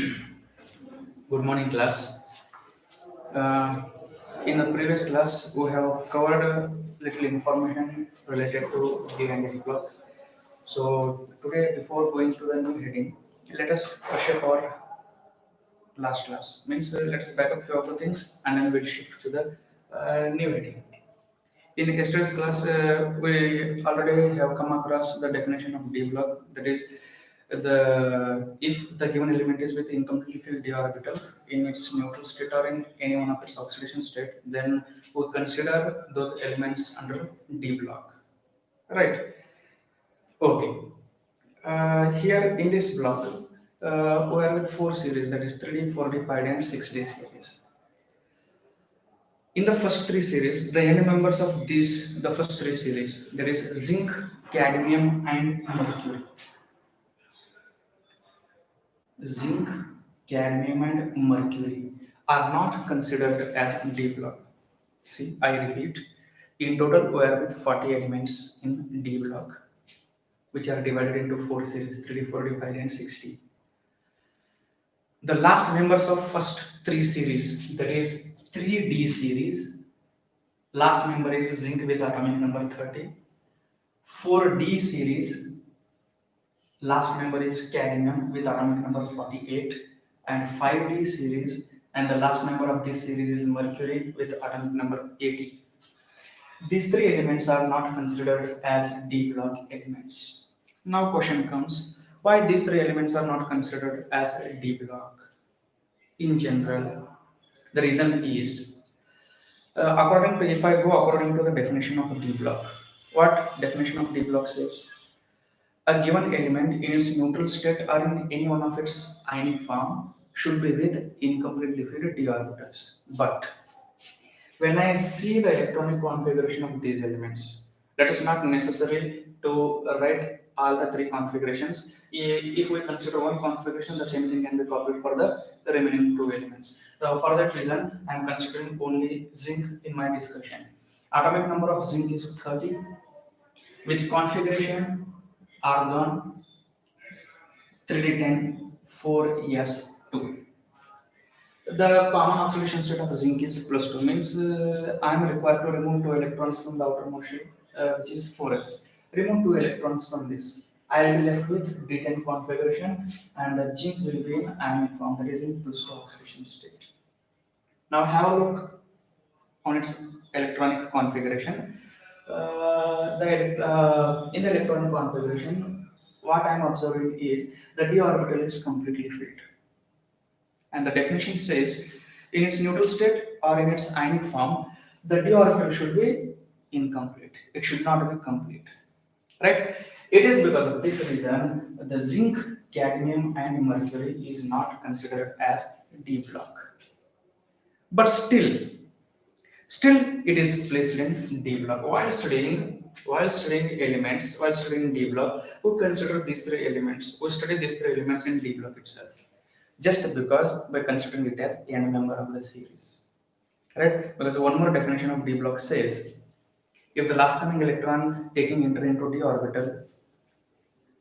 Good morning, class. Uh, in the previous class, we have covered little information related to D and H block. So today, before going to the new heading, let us brush up our last class. Means let us back up few of the things and then we'll shift to the new heading. In yesterday's class, we already have come across the definition of D block. That is, the if the given element is with incompletely filled d orbital in its neutral state or in any one of its oxidation state, then we consider those elements under D block. Right? Okay. Here in this block, we are with four series. That is 3D, 4D, 5D, and 6D series. In the first three series, the n members of these, the first three series, there is zinc, cadmium, and mercury. Zinc, cadmium, and mercury are not considered as D block. See, I repeat, in total, we are with 40 elements in D block, which are divided into four series 3D, 4D, 5D, and 6D. The last members of first three series, that is 3D series, last member is zinc with atomic number 30. 4D series, last member is cadmium with atomic number 48, and 5D series, and the last member of this series is mercury with atomic number 80. These three elements are not considered as D block elements. Now question comes, why these three elements are not considered as D block? In general, the reason is, according to, if I go according to the definition of D block, what definition of D block says? A given element in its neutral state or in any one of its ionic form should be with incompletely filled d orbitals. But when I see the electronic configuration of these elements, that is not necessary to write all the three configurations. If we consider one configuration, the same thing can be copied for the remaining two elements. So for that reason, I am considering only zinc in my discussion. Atomic number of zinc is 30 with configuration argon 3d10 4s2. The common oxidation state of zinc is plus 2, means I am required to remove 2 electrons from the outermost shell, which is 4s. Remove 2 electrons from this. I will be left with D10 configuration, and the zinc will be in ionic form, that is in plus 2 oxidation state. Now have a look on its electronic configuration. In the electronic configuration, what I am observing is the d orbital is completely filled. And the definition says, in its neutral state or in its ionic form, the d orbital should be incomplete. It should not be complete. Right? It is because of this reason the zinc, cadmium, and mercury is not considered as D block. But still it is placed in D block. While studying elements, while studying D block, we consider these three elements. We study these three elements in D block itself. Just because by considering it as n member of the series. Right? Because one more definition of D block says, if the last coming electron taking entry into D orbital,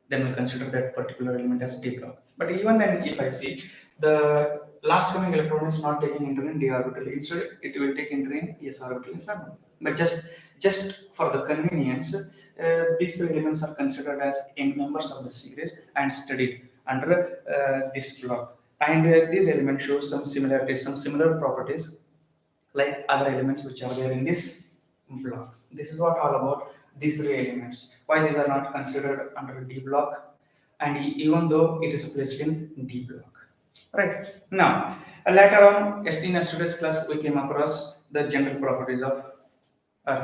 then we consider that particular element as D block. But even then, if I see the last coming electron is not taking entry in D orbital, instead it will take entry in S orbital in some. But just for the convenience, these three elements are considered as n members of the series and studied under this block. And these elements show some similarities, some similar properties like other elements which are there in this block. This is what all about these three elements. Why these are not considered under D block, and even though it is placed in D block. Right. Now, later on, in yesterday's class, we came across the general properties of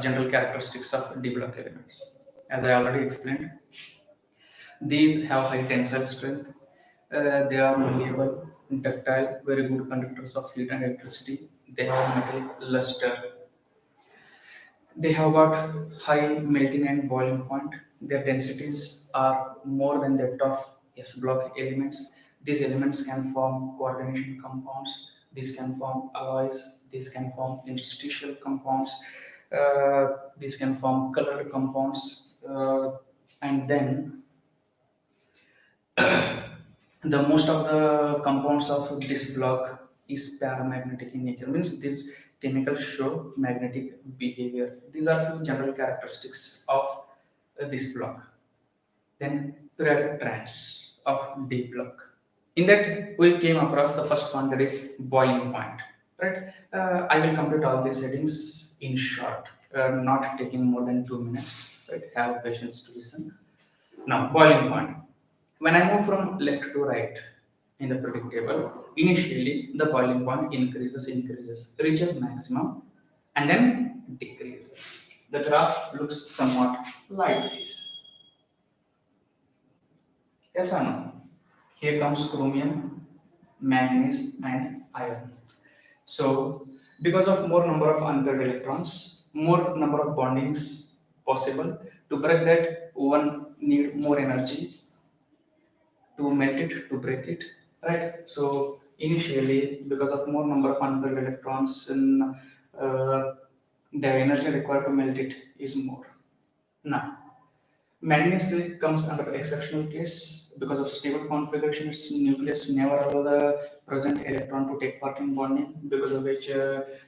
general characteristics of D block elements. As I already explained, these have high tensile strength. They are malleable, ductile, very good conductors of heat and electricity. They have metal luster. They have got high melting and boiling point. Their densities are more than that of S block elements. These elements can form coordination compounds. These can form alloys. These can form interstitial compounds. These can form colored compounds. And then The most of the compounds of this block is paramagnetic in nature, means these chemicals show magnetic behavior. These are few general characteristics of this block. Then periodic trends of D block. In that we came across the first one, that is boiling point, right? I will complete all these settings in short, not taking more than 2 minutes, right? Have patience to listen. Now boiling point. When I move from left to right in the periodic table, initially the boiling point increases, reaches maximum, and then decreases. The graph looks somewhat like this. Yes or no? Here comes chromium, manganese, and iron. So, because of more number of unpaired electrons, more number of bondings possible, to break that, one need more energy to melt it, to break it, right? So, initially, because of more number of unpaired electrons, and the energy required to melt it is more. Now, manganese comes under exceptional case because of stable configuration. Its nucleus never allow the present electron to take part in bonding, because of which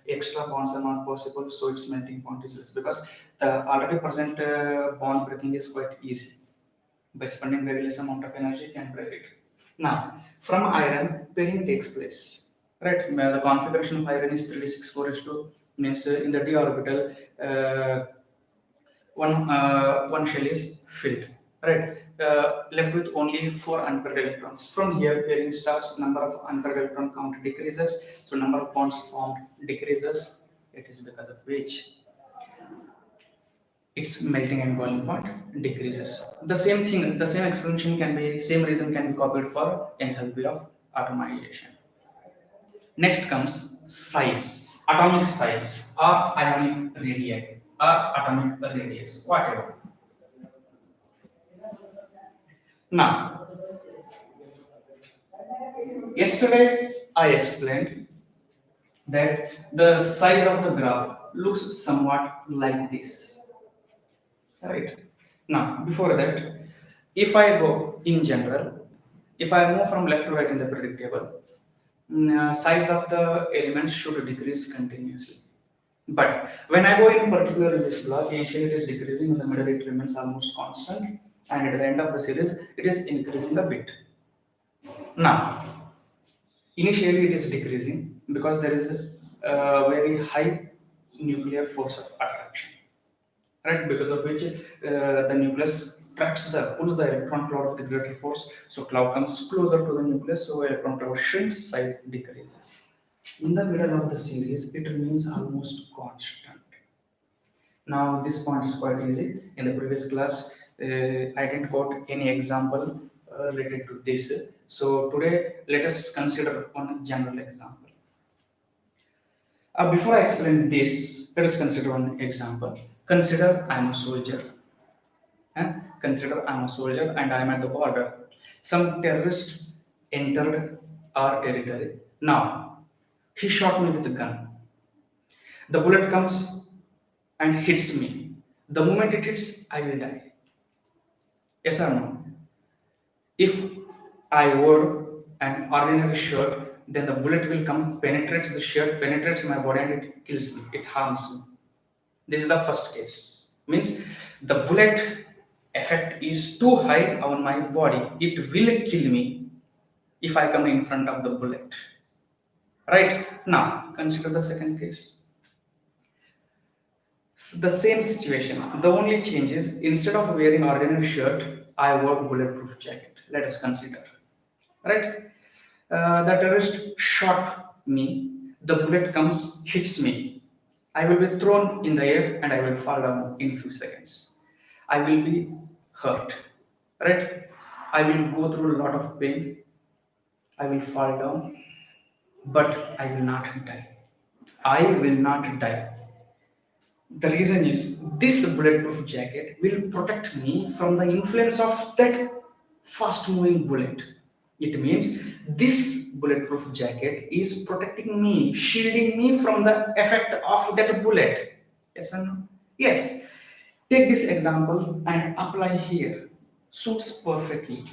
extra bonds are not possible. So its melting point is less, because the already present bond breaking is quite easy. By spending very less amount of energy, can break it. Now, from iron, pairing takes place. Right, the configuration of iron is 3d64s2, means in the d orbital. One shell is filled, right? Left with only 4 unpaired electrons. From here, pairing starts, number of unpaired electron count decreases, so number of bonds formed decreases. It is because of which its melting and boiling point decreases. The same thing, the same explanation can be, same reason can be copied for enthalpy of atomization. Next comes size, atomic size, or ionic radii, or atomic radius, whatever. Now, yesterday I explained that the size of the graph looks somewhat like this, right? Now, before that, if I go in general, if I move from left to right in the periodic table, size of the elements should decrease continuously. But when I go in particular in this block, initially it is decreasing, in the middle it remains almost constant, and at the end of the series it is increasing a bit. Now, initially it is decreasing because there is a very high nuclear force of attraction, right? Because of which the nucleus tracks the pulls the electron cloud with the greater force, so cloud comes closer to the nucleus, so electron cloud shrinks, size decreases. In the middle of the series, it remains almost constant. Now, this point is quite easy. In the previous class, I didn't quote any example related to this. So today, let us consider one general example. Before I explain this, let us consider one example. Consider I am a soldier. Consider I am a soldier and I am at the border. Some terrorist entered our territory. Now, he shot me with a gun. The bullet comes and hits me. The moment it hits, I will die. Yes or no? If I wore an ordinary shirt, then the bullet will come, penetrates the shirt, penetrates my body, and it kills me, it harms me. This is the first case. Means the bullet effect is too high on my body. It will kill me if I come in front of the bullet. Right? Now, consider the second case. The same situation. The only change is, instead of wearing ordinary shirt, I wore bulletproof jacket. Let us consider. Right? The terrorist shot me. The bullet comes, hits me. I will be thrown in the air and I will fall down in few seconds. I will be hurt. Right? I will go through a lot of pain. I will fall down, but I will not die. I will not die. The reason is, this bulletproof jacket will protect me from the influence of that fast moving bullet. It means this bulletproof jacket is protecting me, shielding me from the effect of that bullet. Yes or no? Yes. Take this example and apply here. Suits perfectly.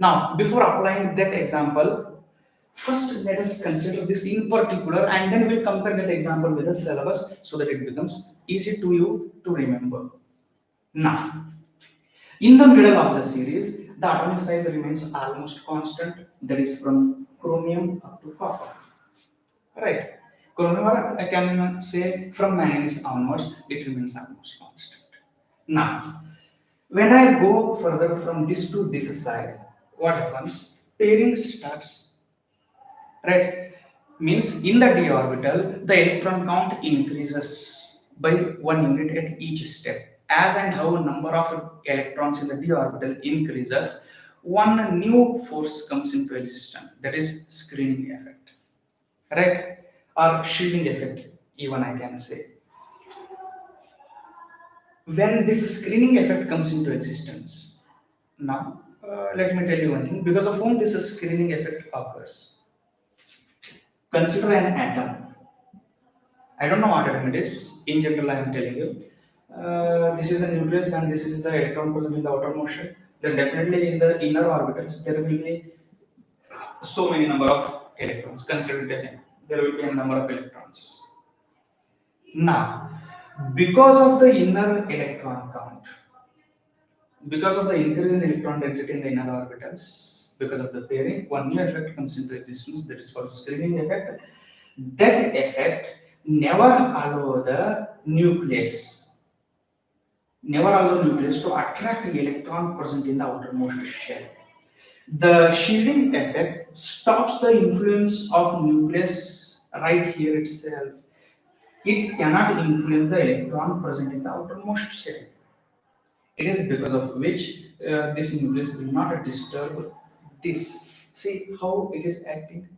Now, before applying that example, first let us consider this in particular and then we'll compare that example with the syllabus so that it becomes easy to you to remember. Now, in the middle of the series, the atomic size remains almost constant, that is from chromium up to copper. Right? Chromium, I can say from manganese onwards, it remains almost constant. Now, when I go further from this to this side, what happens? Pairing starts, right? Means in the d orbital, the electron count increases by 1 unit at each step. As and how number of electrons in the d orbital increases, one new force comes into existence. That is screening effect, right? Or shielding effect, even I can say. When this screening effect comes into existence, now let me tell you one thing. Because of whom this screening effect occurs? Consider an atom. I don't know what atom it is. In general, I am telling you. This is the nucleus and this is the electron present in the outermost shell. Then definitely in the inner orbitals there will be so many number of electrons. Consider it as n. There will be a number of electrons. Now, because of the inner electron count, because of the increase in electron density in the inner orbitals, because of the pairing, one new effect comes into existence that is called screening effect. That effect never allow the nucleus, never allow the nucleus to attract the electron present in the outermost shell. The shielding effect stops the influence of nucleus right here itself. It cannot influence the electron present in the outermost shell. It is because of which this nucleus will not disturb this. See how it is acting.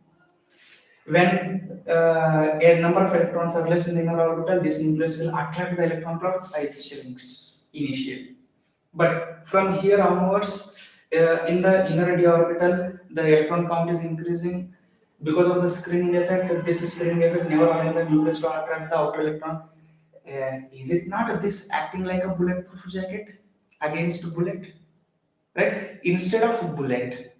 When a number of electrons are less in the inner orbital, this nucleus will attract the electron cloud, size shrinks initially. But from here onwards, in the inner d orbital, the electron count is increasing because of the screening effect. This screening effect never allowing the nucleus to attract the outer electron. Is it not this acting like a bulletproof jacket against bullet? Right? Instead of bullet,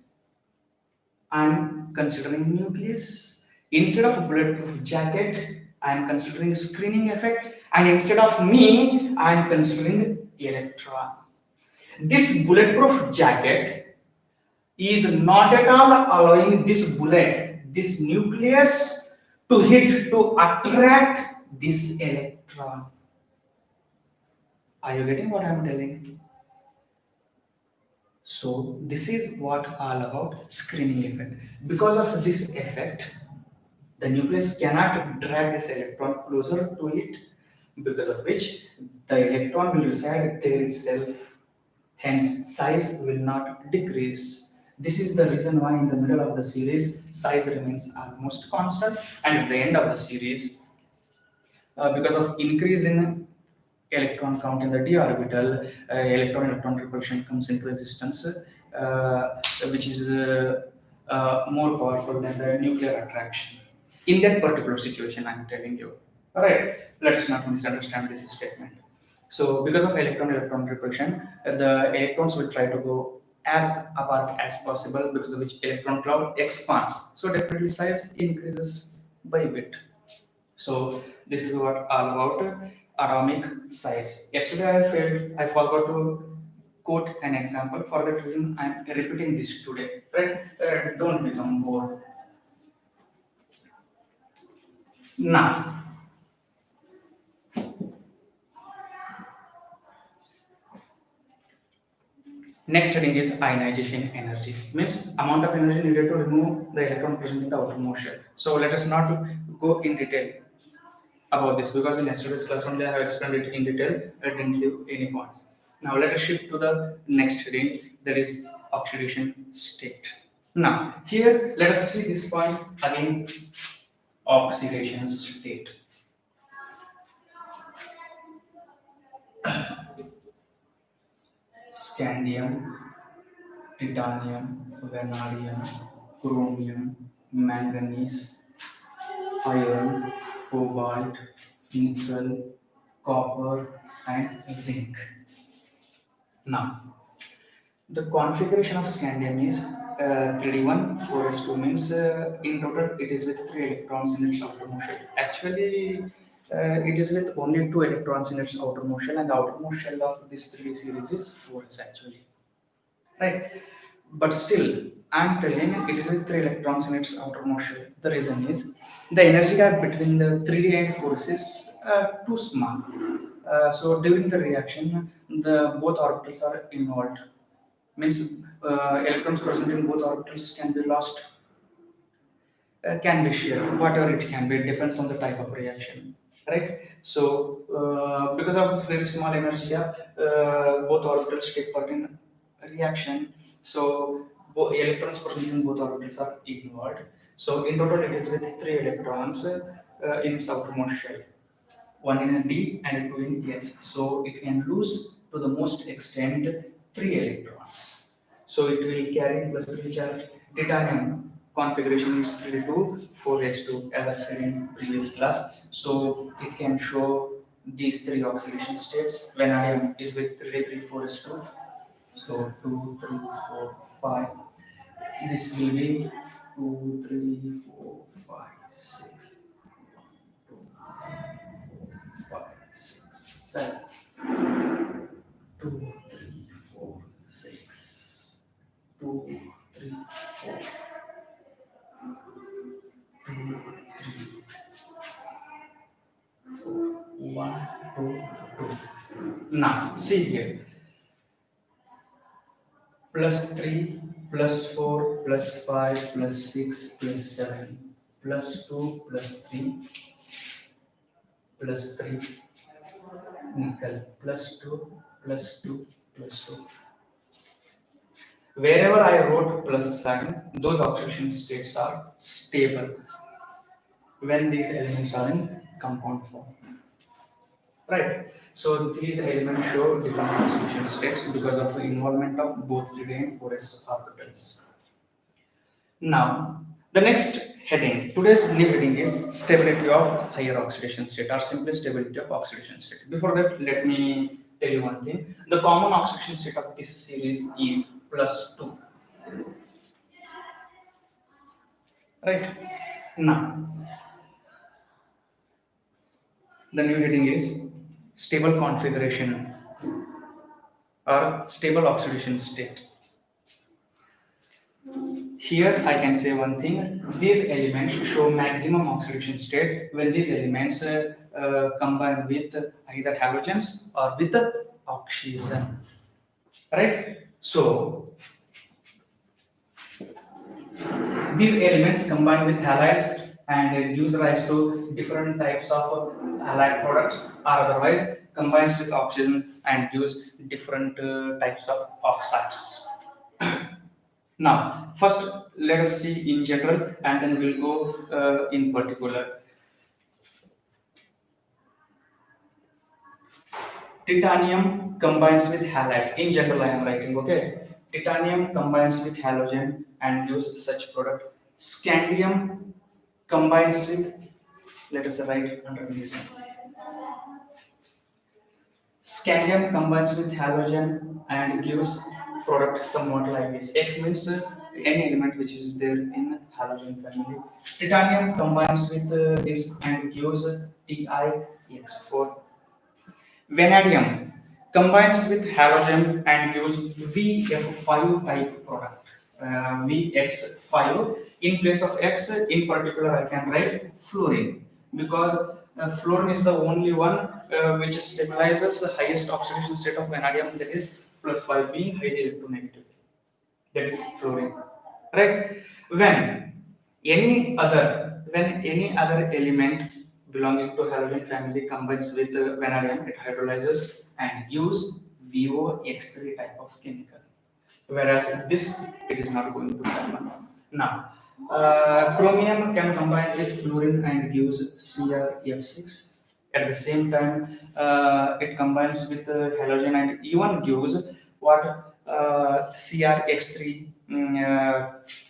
I'm considering nucleus. Instead of bulletproof jacket, I'm considering screening effect. And instead of me, I'm considering electron. This bulletproof jacket is not at all allowing this bullet, this nucleus, to hit, to attract this electron. Are you getting what I'm telling? So this is what all about screening effect. Because of this effect, the nucleus cannot drag this electron closer to it, because of which the electron will reside there itself. Hence, size will not decrease. This is the reason why in the middle of the series, size remains almost constant, and at the end of the series, because of increase in electron count in the d orbital, electron-electron repulsion comes into existence, which is more powerful than the nuclear attraction. In that particular situation, I'm telling you. Alright, let's not misunderstand this statement. So, because of electron-electron repulsion, the electrons will try to go as apart as possible, because of which electron cloud expands. So, definitely size increases by a bit. So this is what all about atomic size. Yesterday I forgot to quote an example. For that reason, I am repeating this today. Right? Don't become bored. Now, next heading is ionization energy. Means amount of energy needed to remove the electron present in the outermost shell. So let us not go in detail about this, because in yesterday's class only I have explained it in detail. I didn't leave any points. Now let us shift to the next heading, that is oxidation state. Now here let us see this point again, oxidation state. Scandium, titanium, vanadium, chromium, manganese, iron, cobalt, nickel, copper, and zinc. Now The configuration of scandium is 3d1 4s2 means in total it is with 3 electrons in its outermost shell. Actually, it is with only 2 electrons in its outermost shell, and the outermost shell of this 3D series is 4s actually, right? But still, I'm telling it is with 3 electrons in its outermost shell. The reason is the energy gap between the 3D and 4s is too small. So during the reaction, the both orbitals are involved. Means electrons present in both orbitals can be lost, can be shared, whatever it can be. It depends on the type of reaction, right? So because of very small energy gap, both orbitals take part in reaction. So electrons present in both orbitals are involved. So in total, it is with 3 electrons in its outermost shell, one in a D and two in S. So it can lose to the most extent 3 electrons. So it will carry plus 3 charge. Titanium configuration is 3 to 4s2 as I said in previous class. So it can show these 3 oxidation states. Vanadium is with 3 3 4s2. So 2, 3, 4, 5. This will be 2, 3, 4, 5, 6. 5, 6, 7, 2, 3, 4, 6, 2, 3, 4, 2, 3, 4, 1, 2, 2. Now, see here. Plus 3, plus 4, plus 5, plus 6, plus 7, plus 2, plus 3, plus 3, nickel, plus 2, plus 2, plus 2. Wherever I wrote plus sign, those oxidation states are stable when these elements are in compound form. Right. So these elements show different oxidation states because of the involvement of both 3D and 4s orbitals. Now, the next heading, today's new heading is stability of higher oxidation state, or simply stability of oxidation state. Before that, let me tell you one thing. The common oxidation state of this series is +2. Right. Now, the new heading is stable configuration or stable oxidation state. Here I can say one thing, these elements show maximum oxidation state when these elements combine with either halogens or with oxygen, right? So these elements combine with halides and gives rise to different types of halide products, or otherwise combines with oxygen and gives different types of oxides. Now, first let us see in general and then we'll go in particular. Titanium combines with halides. In general, I am writing, okay? Titanium combines with halogen and gives such product. Scandium combines with, let us write under this. Scandium combines with halogen and gives product somewhat like this. X means any element which is there in halogen family. Titanium combines with this and gives TiX for vanadium. Combines with halogen and gives VF5 type product. VX5. In place of X, in particular, I can write fluorine because fluorine is the only one which stabilizes the highest oxidation state of vanadium, that is +5 being highly electronegative. That is fluorine, right? When any other element belonging to halogen family combines with vanadium, it hydrolyzes and gives VOX3 type of chemical. Whereas this, it is not going to happen. Now, chromium can combine with fluorine and gives CrF6. At the same time, it combines with halogen and even gives what CrX3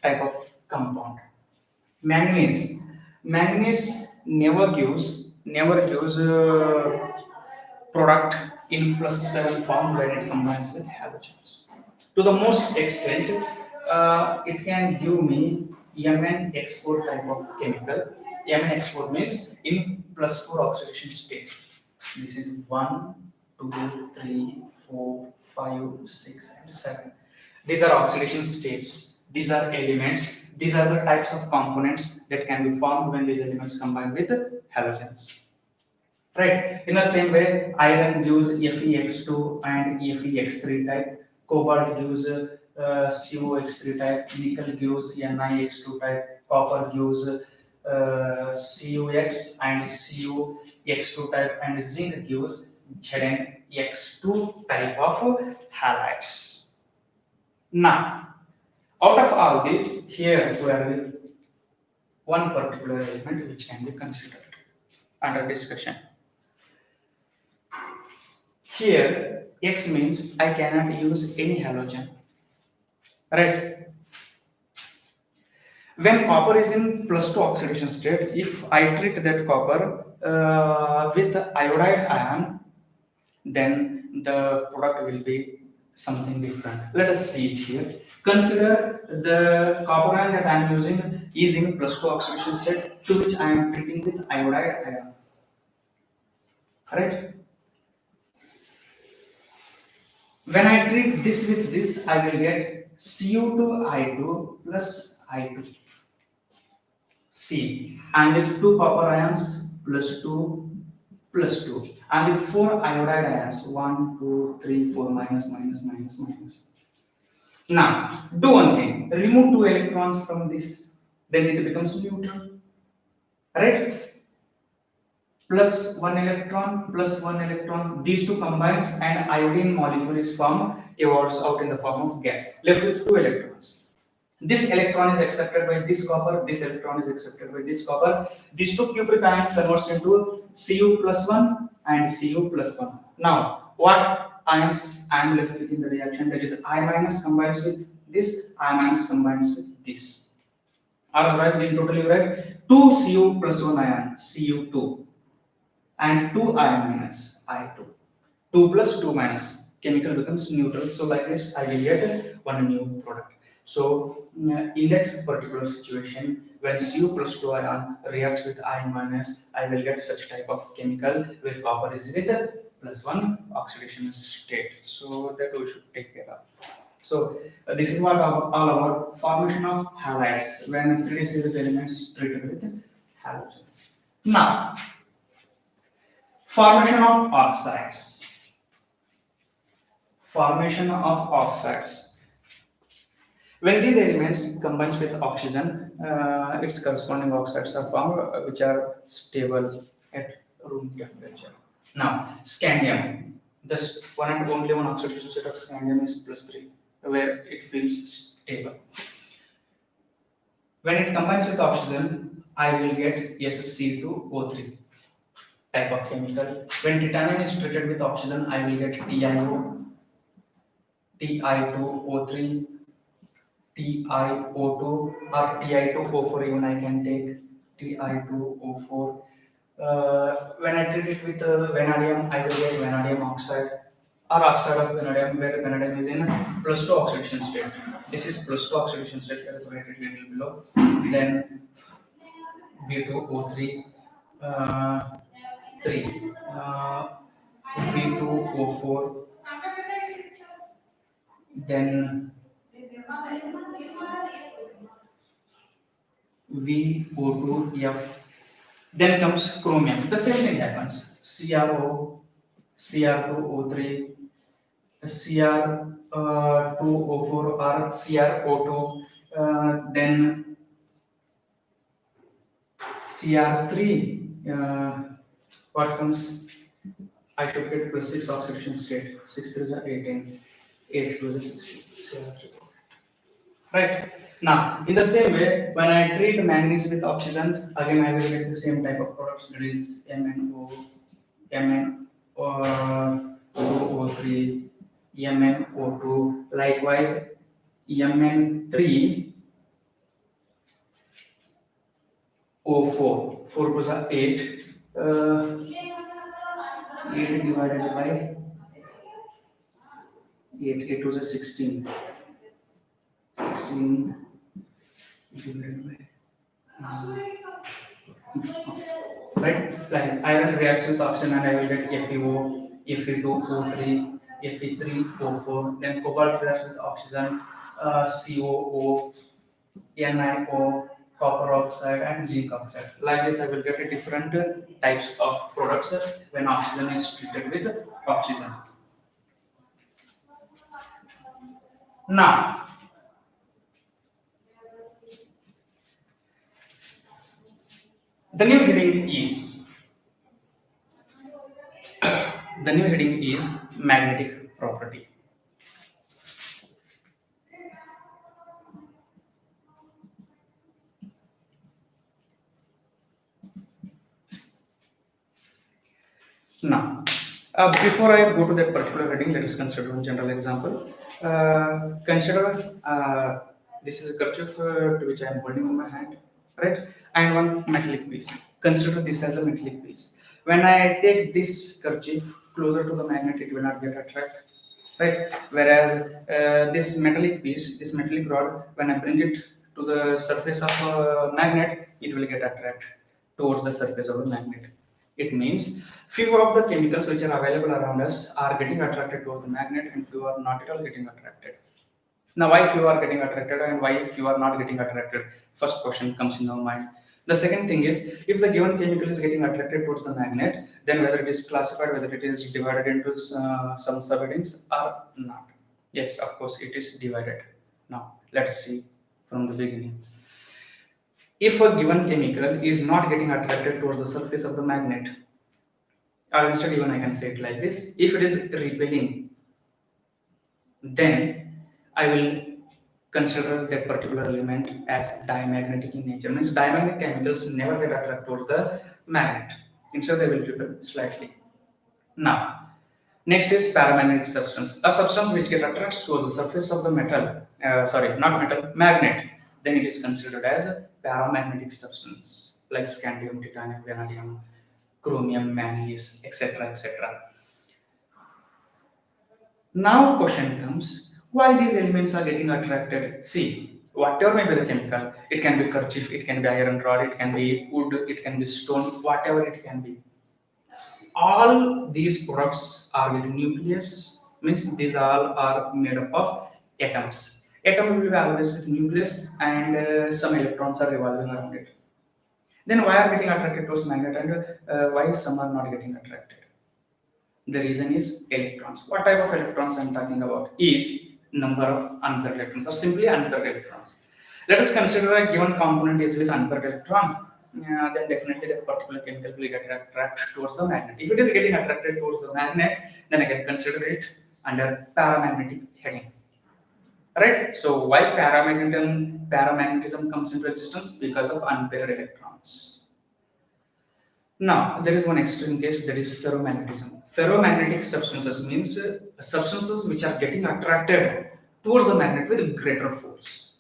type of compound. Manganese. Manganese never gives product in +7 form when it combines with halogens. To the most extent, it can give me MnX4 type of chemical. MnX4 means in +4 oxidation state. This is 1, 2, 3, 4, 5, 6, and 7. These are oxidation states. These are elements. These are the types of components that can be formed when these elements combine with halogens. Right. In the same way, iron gives FeX2 and FeX3 type. Cobalt gives CuX3 type. Nickel gives NiX2 type. Copper gives CuX and CuX2 type, and zinc gives ZnX2 type of halides. Now, out of all these, here we are with one particular element which can be considered under discussion. Here, X means I cannot use any halogen, right? When copper is in +2 oxidation state, if I treat that copper with iodide ion, then the product will be something different. Let us see it here. Consider the copper ion that I am using is in +2 oxidation state, to which I am treating with iodide ion, right? When I treat this with this, I will get Cu2I2 plus I2. C. And with 2 copper ions plus 2 plus 2. And with 4 iodide ions 1, 2, 3, 4 minus, minus, minus, minus. Now, do one thing. Remove 2 electrons from this. Then it becomes neutral. Right? Plus 1 electron, plus 1 electron. These two combines and iodine molecule is formed, evolves out in the form of gas. Left with 2 electrons. This electron is accepted by this copper, this electron is accepted by this copper. These two cupric ion converts into Cu plus 1 and Cu plus 1. Now, what ions I am left with in the reaction? That is I minus combines with this, I minus combines with this. Otherwise, in total you write 2 Cu plus 1 ion, Cu2, and 2 I minus, I2. 2 plus 2 minus, chemical becomes neutral. So like this, I will get one new product. So in that particular situation, when Cu plus 2 ion reacts with I minus, I will get such type of chemical where copper is with +1 oxidation state. So that we should take care of. So this is what all about formation of halides when 3D series elements treated with halogens. Now, formation of oxides. Formation of oxides. When these elements combine with oxygen, its corresponding oxides are formed, which are stable at room temperature. Now, scandium. This one and only one oxidation state of scandium is +3, where it feels stable. When it combines with oxygen, I will get SC2O3 type of chemical. When titanium is treated with oxygen, I will get TiO, Ti2O3, TiO2 or Ti2O4, even I can take Ti2O4. When I treat it with vanadium, I will get vanadium oxide or oxide of vanadium, where vanadium is in +2 oxidation state. This is +2 oxidation state, let us write it a little below. Then V2O3, 3, V2O4, then VO2F. Then comes chromium. The same thing happens. CrO, Cr2O3, Cr2O4 or CrO2, then Cr3. What comes? I should get +6 oxidation state. 6 3 is 18, 8 2 is 16. Cr3. Right. Now, in the same way, when I treat manganese with oxygen, again I will get the same type of products. That is MnO2O3, MnO2. Likewise, Mn3O4. 4 to the 8. 8 divided by 8 was a 16. 16 divided by right? Like iron reacts with oxygen and I will get FeO, Fe2, O3, Fe3, O4. Then cobalt reacts with oxygen, COO, NiO, copper oxide, and zinc oxide. Like this, I will get a different types of products when oxygen is treated with oxygen. Now, the new heading is magnetic property. Now, before I go to that particular heading, let us consider one general example. Consider this is a kerchief to which I am holding in my hand, right? And one metallic piece. Consider this as a metallic piece. When I take this kerchief closer to the magnet, it will not get attracted, right? Whereas this metallic piece, this metallic rod, when I bring it to the surface of a magnet, it will get attracted towards the surface of the magnet. It means few of the chemicals which are available around us are getting attracted towards the magnet and few are not at all getting attracted. Now, why few are getting attracted and why few are not getting attracted? First question comes in our mind. The second thing is, if the given chemical is getting attracted towards the magnet, then whether it is classified, whether it is divided into some subheadings or not. Yes, of course, it is divided. Now, let us see from the beginning. If a given chemical is not getting attracted towards the surface of the magnet, or instead even I can say it like this, if it is repelling, then I will consider that particular element as diamagnetic in nature. Means diamagnetic chemicals never get attracted towards the magnet. Instead they will repel slightly. Now, next is paramagnetic substance. A substance which gets attracted towards the surface of the magnet, then it is considered as a paramagnetic substance, like scandium, titanium, vanadium, chromium, manganese, etc., etc. Now question comes, why these elements are getting attracted? See, whatever may be the chemical, it can be kerchief, it can be iron rod, it can be wood, it can be stone, whatever it can be. All these products are with nucleus, means these all are made up of atoms. Atom will be always with nucleus and some electrons are revolving around it. Then why are getting attracted towards magnet and why some are not getting attracted? The reason is electrons. What type of electrons I am talking about is number of unpaired electrons or simply unpaired electrons. Let us consider a given component is with unpaired electron. Then definitely that particular chemical will get attracted towards the magnet. If it is getting attracted towards the magnet, then I can consider it under paramagnetic heading. Right? So why paramagnetism comes into existence? Because of unpaired electrons. Now, there is one extreme case, that is ferromagnetism. Ferromagnetic substances means substances which are getting attracted towards the magnet with greater force.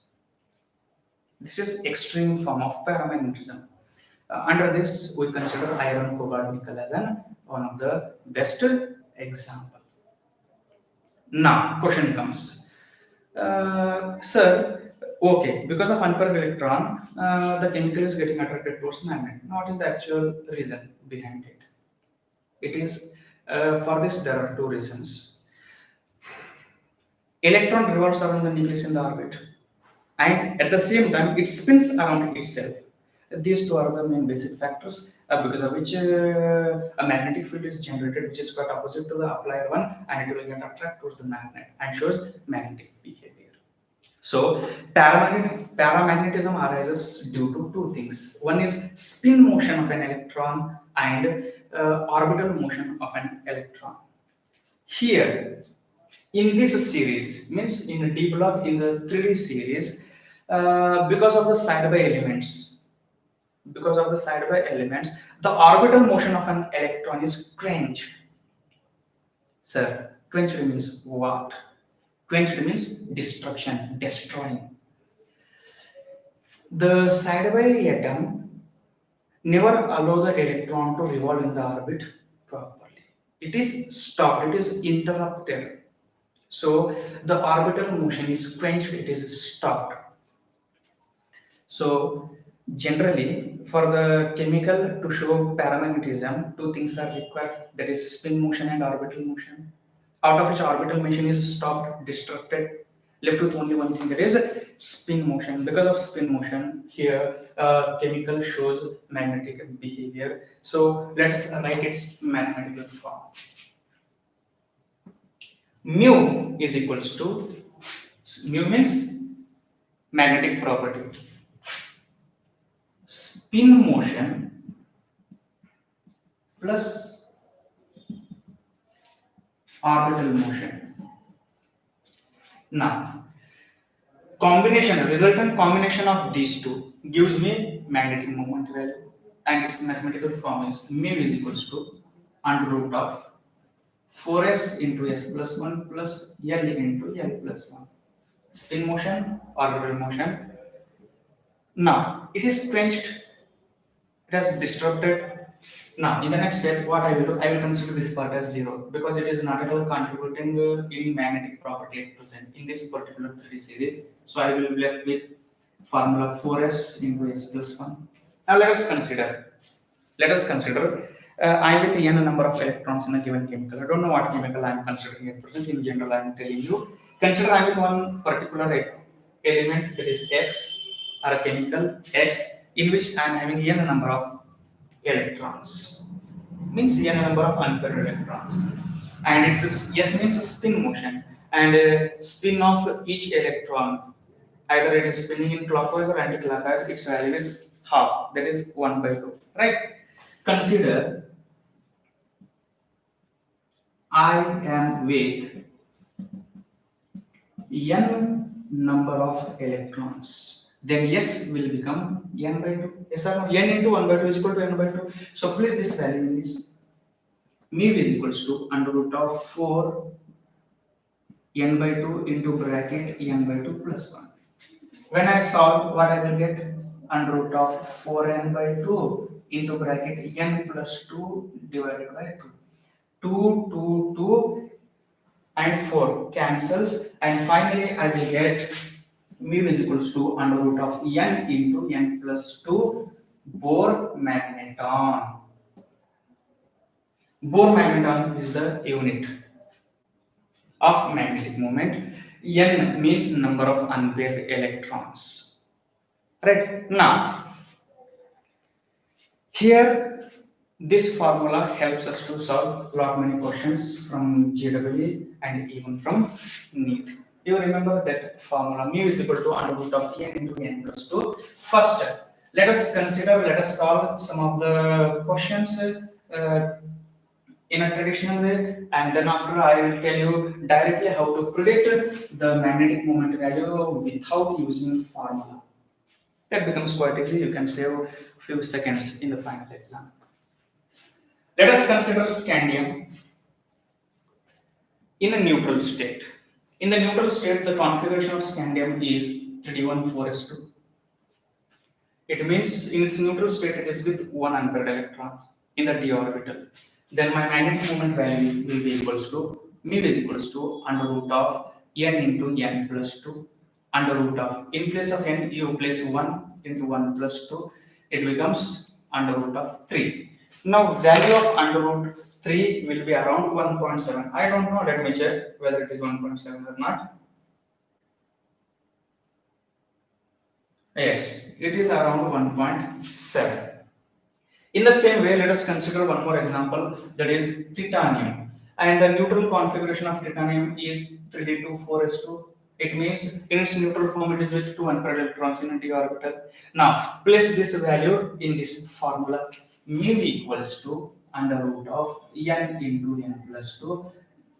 This is extreme form of paramagnetism. Under this, we consider iron, cobalt, nickel as one of the best example. Now, question comes, sir, okay, because of unpaired electron, the chemical is getting attracted towards magnet. What is the actual reason behind it? It is for this there are two reasons. Electron revolves around the nucleus in the orbit, and at the same time it spins around itself. These two are the main basic factors because of which a magnetic field is generated, which is quite opposite to the applied one, and it will get attracted towards the magnet and shows magnetic behavior. So paramagnetism arises due to two things. One is spin motion of an electron and orbital motion of an electron. Here, in this series, means in a D block in the 3D series, because of the side-by elements, the orbital motion of an electron is quenched. Sir, quenched means what? Quenched means destruction, destroying. The side-by atom never allow the electron to revolve in the orbit properly. It is stopped, it is interrupted. So the orbital motion is quenched, it is stopped. So generally, for the chemical to show paramagnetism, two things are required, that is spin motion and orbital motion. Out of which orbital motion is stopped, destructed, left with only one thing, that is spin motion. Because of spin motion, here chemical shows magnetic behavior. So let us write its mathematical form. Mu is equals to, mu means magnetic property, spin motion plus orbital motion. Now, resultant combination of these two gives me magnetic moment value, and its mathematical form is mu is equals to under root of 4s into s plus 1 plus l into l plus 1. Spin motion, orbital motion. Now, it is quenched, it has disrupted. Now, in the next step, what I will do, I will consider this part as 0 because it is not at all contributing any magnetic property at present in this particular 3D series. So I will be left with formula 4s into s plus 1. Now let us consider I am with n number of electrons in a given chemical. I don't know what chemical I am considering at present. In general, I am telling you. Consider I am with one particular element, that is X, or a chemical X, in which I am having n number of electrons, means n number of unpaired electrons, and it's S means spin motion, and spin of each electron, either it is spinning in clockwise or anti-clockwise, its value is half, that is 1 by 2, right? Consider I am with n number of electrons, then S will become n by 2. Yes or no? N into 1 by 2 is equal to n by 2. So place this value in this. Mu is equals to under root of 4 n by 2 into bracket n by 2 plus 1. When I solve, what I will get? Under root of 4n by 2 into bracket n plus 2 divided by 2. 2, 2, 2 and 4 cancels, and finally I will get mu is equals to under root of n into n plus 2 Bohr magneton. Bohr magneton is the unit of magnetic moment. N means number of unpaired electrons. Right? Now, here this formula helps us to solve lot many questions from JEE and even from NEET. You remember that formula mu is equal to under root of n into n plus 2. First, let us solve some of the questions in a traditional way, and then after I will tell you directly how to predict the magnetic moment value without using formula. That becomes quite easy. You can save a few seconds in the final exam. Let us consider scandium in a neutral state. In the neutral state, the configuration of scandium is 3d14s2. It means in its neutral state, it is with one unpaired electron in the d orbital. Then my magnetic moment value will be equals to mu is equals to under root of n into n plus 2 under root of, in place of n you place 1 into 1 plus 2, it becomes under root of 3. Now value of under root 3 will be around 1.7. I don't know, let me check whether it is 1.7 or not. Yes, it is around 1.7. In the same way, let us consider one more example, that is titanium. And the neutral configuration of titanium is 3d24s2. It means in its neutral form, it is with 2 unpaired electrons in a d orbital. Now, place this value in this formula. Mu equals to under root of n into n plus 2.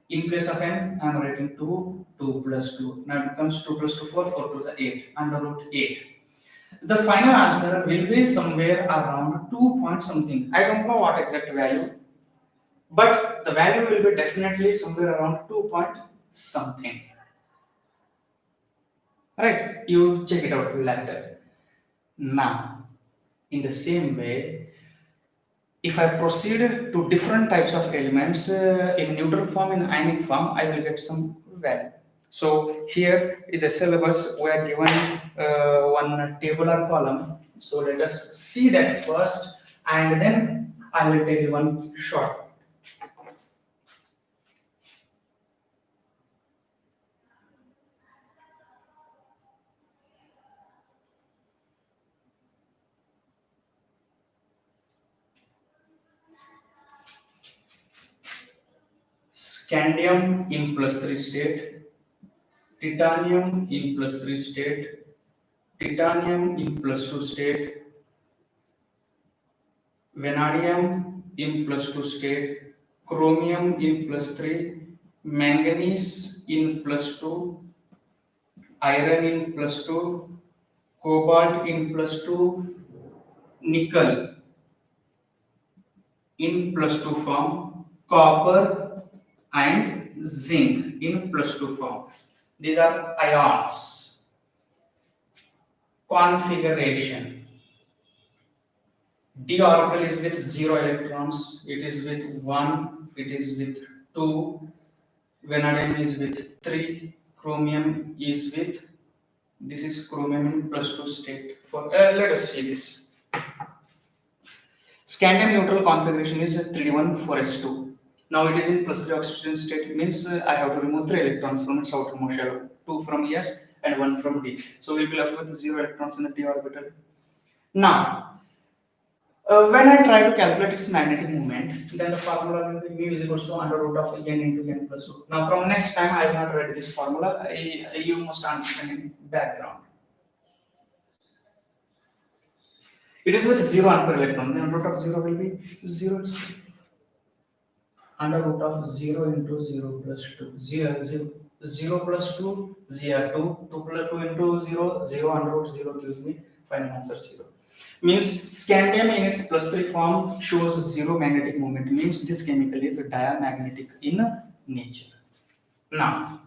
In place of n, I am writing 2, 2 plus 2. Now it becomes 2 plus 2, 4, 4 plus 8, under root 8. The final answer will be somewhere around 2 point something. I don't know what exact value, but the value will be definitely somewhere around 2 point something. Right? You check it out later. Now, in the same way, if I proceed to different types of elements in neutral form, in ionic form, I will get some value. So here in the syllabus we are given one tabular column. So let us see that first, and then I will tell you one short. Scandium in +3 state, titanium in +3 state, titanium in +2 state, vanadium in +2 state, chromium in +3, manganese in +2, iron in +2, cobalt in +2, nickel in +2 form, copper and zinc in +2 form. These are ions. Configuration. D orbital is with 0 electrons, it is with 1, it is with 2, vanadium is with 3, chromium is with, this is chromium in +2 state. For let us see this. Scandium neutral configuration is 3d1 4s2. Now it is in +3 oxidation state, means I have to remove 3 electrons from its outermost shell, 2 from S and 1 from D. So we will be left with 0 electrons in the D orbital. Now, when I try to calculate its magnetic moment, then the formula will be mu is equals to under root of n into n plus 2. Now from next time I will not write this formula, you must understand in background. It is with 0 ampere electron, the under root of 0 will be 0 under root of 0 into 0 plus 2. 0 plus 2, 2, 2 plus 2 into 0, 0 under root 0 gives me final answer 0. Means scandium in its +3 form shows 0 magnetic moment, means this chemical is diamagnetic in nature. Now,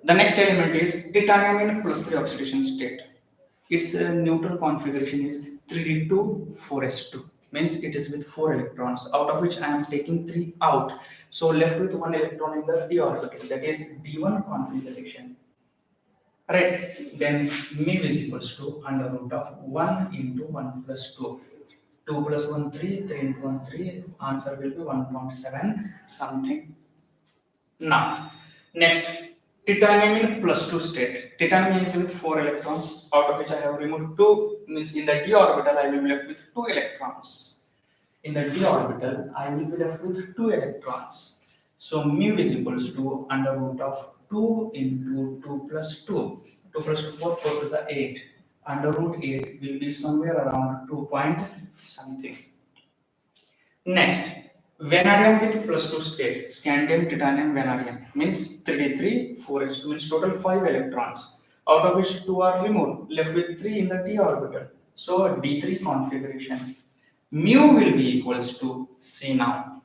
the next element is titanium in +3 oxidation state. Its neutral configuration is 3d2 4s2, means it is with 4 electrons, out of which I am taking 3 out. So left with 1 electron in the d orbital, that is d1 configuration. Right, then mu is equals to under root of 1 into 1 plus 2. 2 plus 1, 3, 3 into 1, 3. Answer will be 1.7 something. Now, next, titanium in +2 state. Titanium is with 4 electrons, out of which I have removed 2, means in the d orbital I will be left with 2 electrons. In the d orbital, I will be left with 2 electrons. So mu is equals to under root of 2 into 2 plus 2. 2 plus 2, 4, 4 is 8. Under root 8 will be somewhere around 2 point something. Next, vanadium with +2 state. Scandium, titanium, vanadium. Means 3d3, 4s2, means total 5 electrons. Out of which 2 are removed, left with 3 in the d orbital. So d3 configuration. Mu will be equals to C now.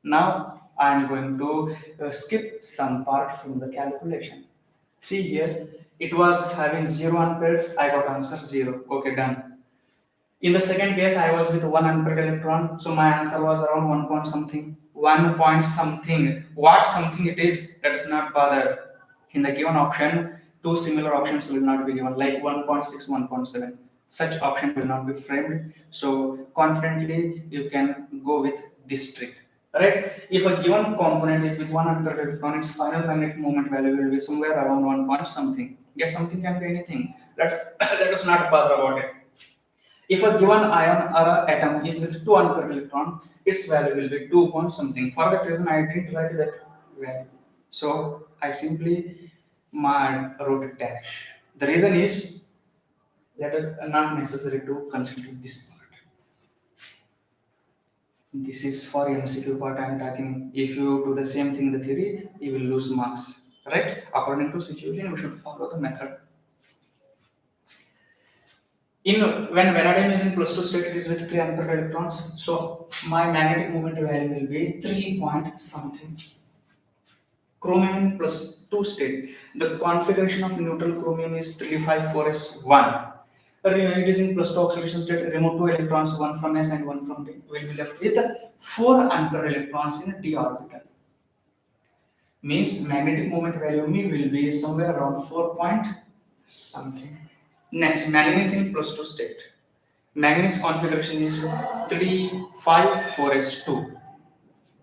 Now I am going to skip some part from the calculation. See here, it was having 0 ampere, I got answer 0. Okay, done. In the second case, I was with 1 ampere electron, so my answer was around 1 point something. 1 point something. What something it is, let's not bother. In the given option, 2 similar options will not be given, like 1.6, 1.7. Such option will not be framed. So confidently, you can go with this trick. Right? If a given component is with 1 ampere electron, its final magnetic moment value will be somewhere around 1 point something. Get something can be anything. Let us not bother about it. If a given ion or a atom is with 2 ampere electron, its value will be 2 point something. For that reason, I didn't write that value. So I simply wrote dash. The reason is that it is not necessary to consider this part. This is for MCQ part I am talking. If you do the same thing in the theory, you will lose marks. Right? According to situation, we should follow the method. When vanadium is in +2 state, it is with 3 ampere electrons. So my magnetic moment value will be 3 point something. Chromium in +2 state. The configuration of neutral chromium is 354s1. It is in +2 oxidation state. Remove 2 electrons, 1 from S and 1 from D. We will be left with 4 ampere electrons in d orbital. means magnetic moment value mu will be somewhere around 4 point something. Next, manganese in +2 state. Manganese configuration is 354s2.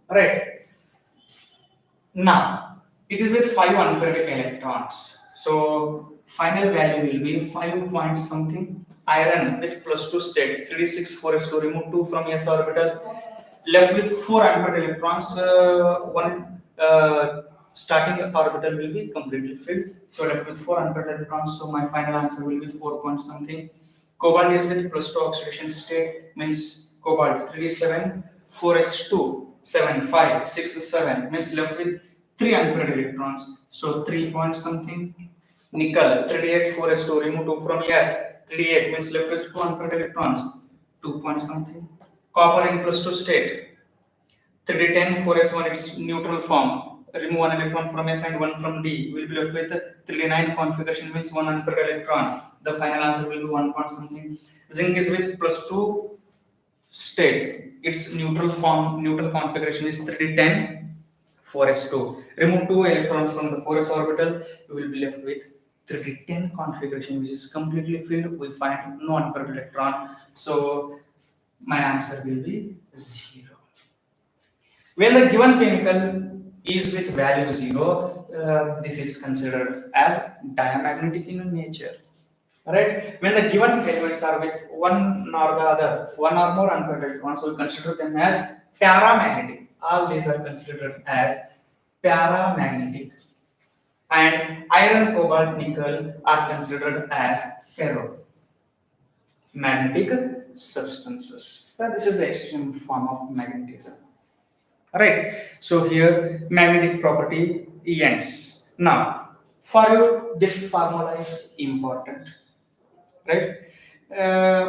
Right. Now, it is with 5 unpaired electrons. So, final value will be 5 point something. Iron with +2 state, 364s2, remove 2 from s orbital, left with 4 unpaired electrons, one starting orbital will be completely filled. So, left with 4 unpaired electrons. So, my final answer will be 4 point something. Cobalt is with +2 oxidation state, means cobalt 37, 4s2, 7, 5, 6, 7, means left with 3 unpaired electrons. So 3 point something. Nickel 38, 4s2, remove 2 from yes, 38 means left with 2 unpaired electrons, 2 point something. Copper in +2 state, 3d10, 4s1, its neutral form. Remove 1 electron from S and 1 from D. Will be left with 3d9 configuration, means 1 unpaired electron. The final answer will be 1 point something. Zinc is with +2 state. Its neutral form, neutral configuration is 3d10, 4s2. Remove 2 electrons from the 4s orbital. You will be left with 3d10 configuration, which is completely filled. We find no unpaired electron. So my answer will be 0. When the given chemical is with value 0, this is considered as diamagnetic in nature. Right? When the given elements are with one or the other, one or more unpaired electrons, so we consider them as paramagnetic. All these are considered as paramagnetic. And iron, cobalt, nickel are considered as ferromagnetic substances. So this is the extreme form of magnetism. Right. So here magnetic property ends. Now, for you, this formula is important. Right?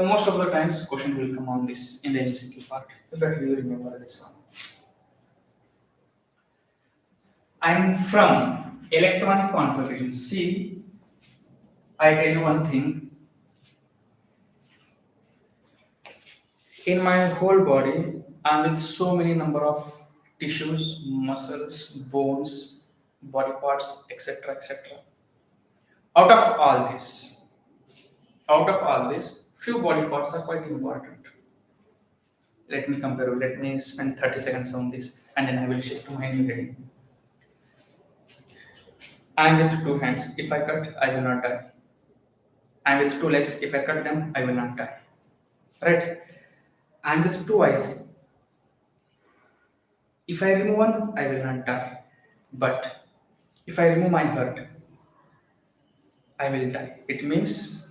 Most of the times, question will come on this in the MCQ part. But you remember this one. And from electronic configuration, see, I tell you one thing. In my whole body, I'm with so many number of tissues, muscles, bones, body parts, etc., etc. Out of all this, few body parts are quite important. Let me compare. Let me spend 30 seconds on this, and then I will shift to my new heading. I'm with 2 hands. If I cut, I will not die. I'm with 2 legs. If I cut them, I will not die. Right? I'm with 2 eyes. If I remove one, I will not die. But if I remove my heart, I will die. It means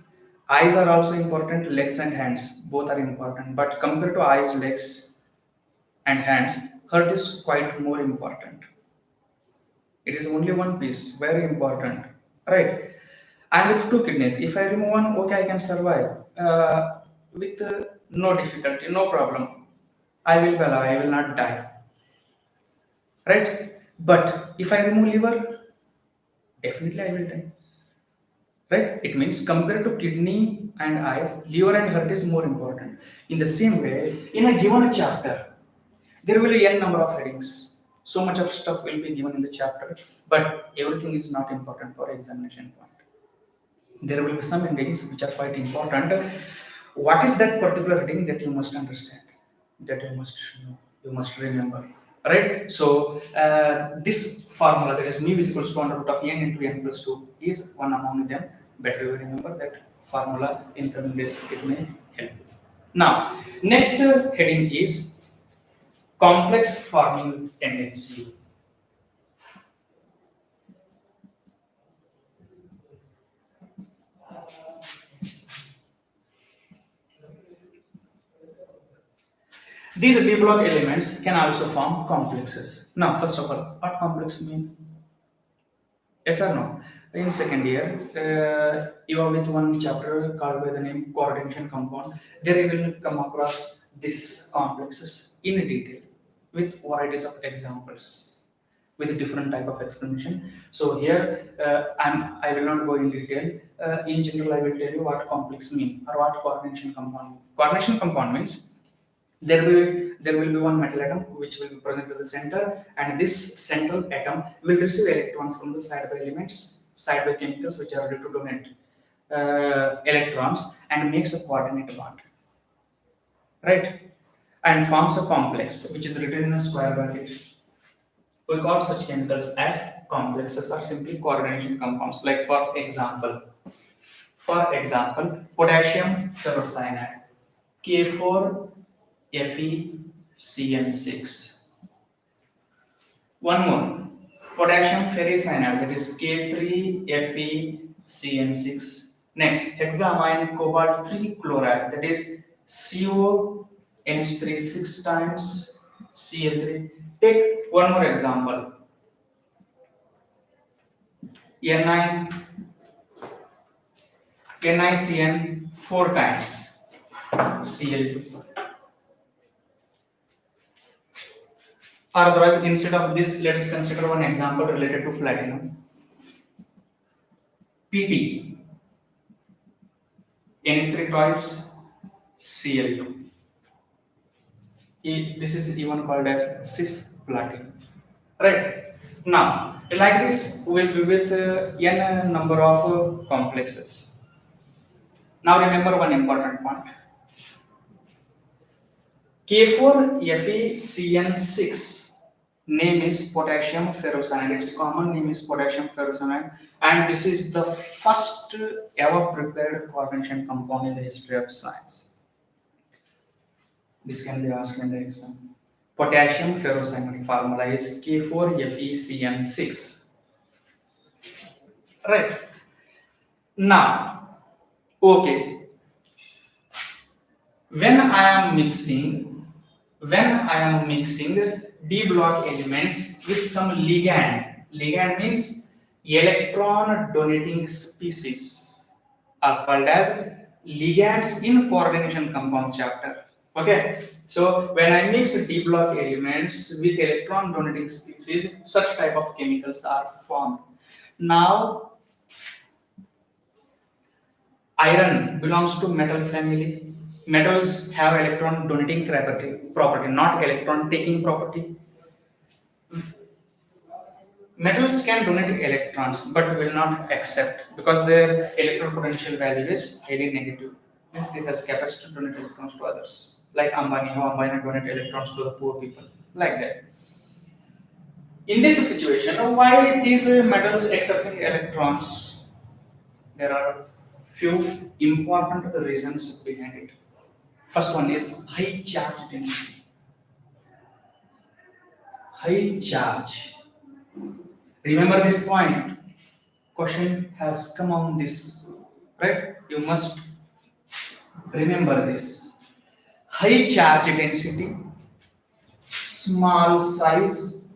eyes are also important, legs and hands both are important. But compared to eyes, legs, and hands, heart is quite more important. It is only one piece, very important, right? And with 2 kidneys, if I remove one, okay, I can survive with no difficulty, no problem. I will be alive, I will not die, right? But if I remove liver, definitely I will die, right? It means compared to kidney and eyes, liver and heart is more important. In the same way, in a given chapter, there will be n number of headings. So much of stuff will be given in the chapter, but everything is not important for examination point. There will be some headings which are quite important. What is that particular heading that you must understand, that you must know, you must remember, right? So this formula, that is mu is equals to under root of n into n plus 2, is one among them. Better you remember that formula in coming days, it may help. Now, next heading is complex forming tendency. These d block elements can also form complexes. Now, first of all, what complex mean? Yes or no? In second year, you are with one chapter called by the name coordination compound. There you will come across these complexes in detail with varieties of examples, with a different type of explanation. So here, I will not go in detail. In general, I will tell you what complex mean or what coordination compound. Coordination compound means There will be one metal atom which will be present at the center, and this central atom will receive electrons from the side by elements, side by chemicals which are ready to donate electrons, and makes a coordinate bond, right? And forms a complex which is written in a square bracket. We call such chemicals as complexes or simply coordination compounds. Like for example, potassium ferrocyanide, K4FeCN6. One more, potassium ferricyanide, that is K3FeCN6. Next, hexamine cobalt 3 chloride, that is CONH3 6 times Cl3. Take one more example, Ni NiCN 4 times Cl2. Or otherwise, instead of this, let's consider one example related to platinum. Pt, NH3 twice Cl2. This is even called as cisplatin. Right? Now, like this, we will be with n number of complexes. Now remember one important point. K4FeCN6 name is potassium ferrocyanide. Its common name is potassium ferrocyanide, and this is the first ever prepared coordination compound in the history of science. This can be asked in the exam. Potassium ferrocyanide formula is K4FeCN6. Right. Now, okay. When I am mixing d block elements with some ligand means electron donating species are called as ligands in coordination compound chapter. Okay, so when I mix d block elements with electron donating species, such type of chemicals are formed. Now, iron belongs to metal family. Metals have electron donating property, not electron taking property. Metals can donate electrons but will not accept because their electron potential value is highly negative. Means this has capacity to donate electrons to others. Like Ambani, how Ambani donate electrons to the poor people. Like that. In this situation, why these metals accepting electrons? There are few important reasons behind it. First one is high charge density. High charge. Remember this point. Question has come on this, right? You must remember this. High charge density, small size,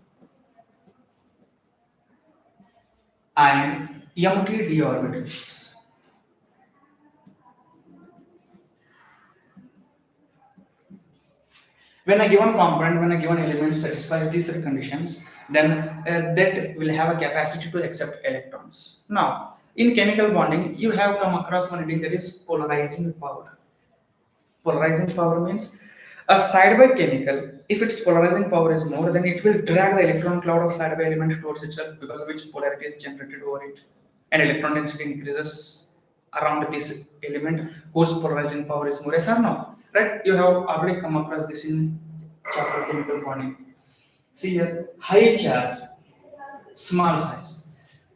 and empty d orbitals. When a given component, when a given element satisfies these three conditions, then that will have a capacity to accept electrons. Now, in chemical bonding, you have come across one thing, that is polarizing power. Polarizing power means a side-by chemical, if its polarizing power is more, then it will drag the electron cloud of side-by element towards itself, because of which polarity is generated over it, and electron density increases around this element whose polarizing power is more. Yes or no? Right? You have already come across this in chapter chemical bonding. See here, high charge, small size.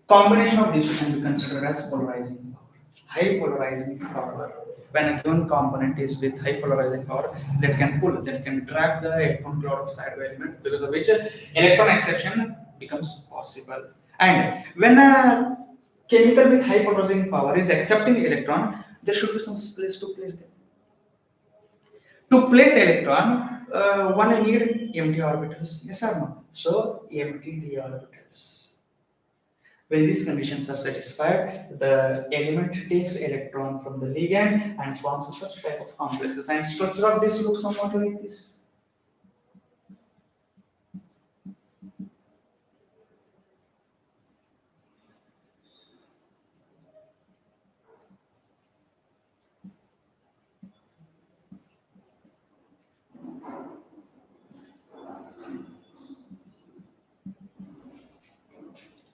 Combination of these can be considered as polarizing power. High polarizing power. When a given component is with high polarizing power, that can pull, that can drag the electron cloud of side element, because of which electron acception becomes possible. And when a chemical with high polarizing power is accepting electron, there should be some place to place them. To place electron, one need empty orbitals. Yes or no? So empty d orbitals. When these conditions are satisfied, the element takes electron from the ligand and forms such type of complexes. And structure of this looks somewhat like this.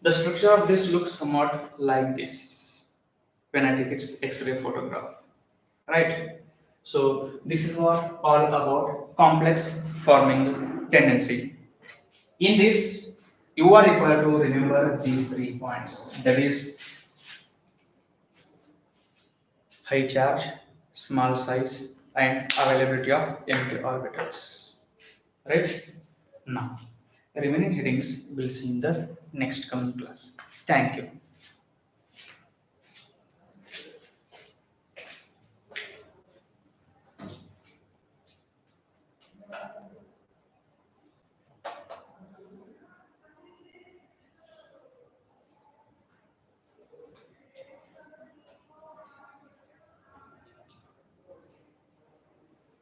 The structure of this looks somewhat like this when I take its X-ray photograph, right? So this is what all about complex forming tendency. In this, you are required to remember these 3 points. That is high charge, small size, and availability of empty orbitals. Right? Now, remaining headings we'll see in the next coming class. Thank you.